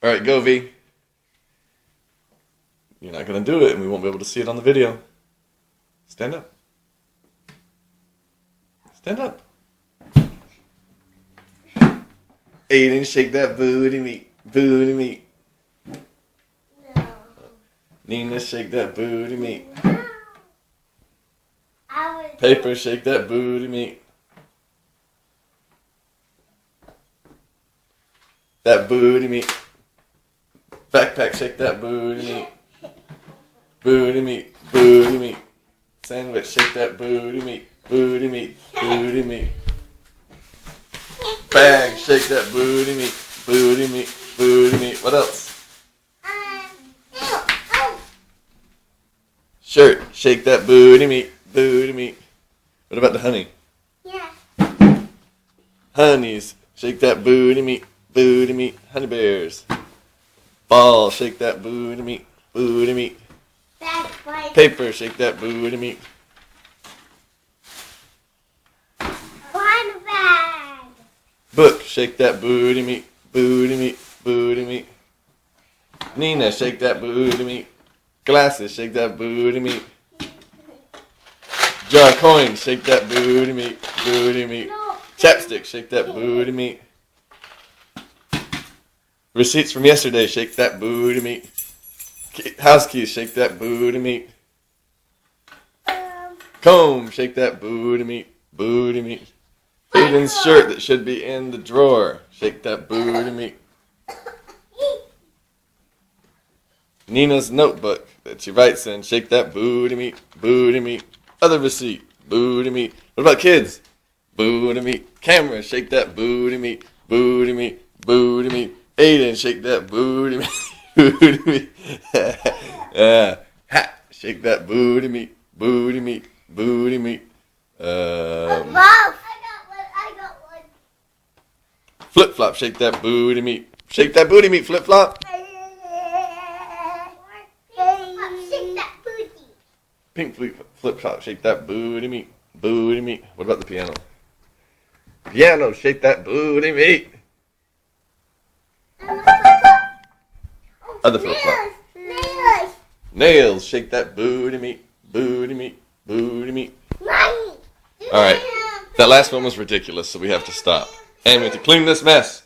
All right, go V. You're not going to do it, and we won't be able to see it on the video. Stand up. Stand up. Aiden, shake that booty meat. Booty meat. No. Nina, shake that booty meat. I was Paper, shake that booty meat. That booty meat. Backpack, shake that booty meat. Booty meat. Booty meat. Sandwich, shake that booty meat. Booty meat. Booty meat. Bag, shake that booty meat. Booty meat. Booty meat. What else? oh. Shirt, shake that booty meat. Booty meat. What about the honey? Yeah. Honeys, shake that booty meat. Booty meat. Honey bears. Ball, shake that booty meat. Booty meat. That's right. Paper, shake that booty meat. One bag. Book, shake that booty meat. Booty meat. Booty meat. Nina, shake that booty meat. Glasses, shake that booty meat. Jar coins, shake that booty meat. Booty meat. No. Chapstick, shake that booty meat. Receipts from yesterday, shake that booty meat. House keys, shake that booty meat. Comb, shake that booty meat. Booty meat. Aiden's shirt that should be in the drawer, shake that booty meat. Nina's notebook that she writes in, shake that booty meat. Booty meat. Other receipt, booty meat. What about kids? Booty meat. Camera, shake that booty meat. Booty meat. Booty meat. Aiden, shake that booty meat. Booty meat. Hat, shake that booty meat. Booty meat. Booty meat. Bob. I got one. Flip flop, shake that booty meat. Shake that booty meat, flip flop. Shake that booty. Pink flip flop, shake that booty meat. Booty meat. What about the piano? Piano, shake that booty meat. Other flip flop. Nails. Nails, shake that booty meat. Booty meat. Booty meat. Mommy. All right. That last one was ridiculous, so we have to stop. And we have to clean this mess.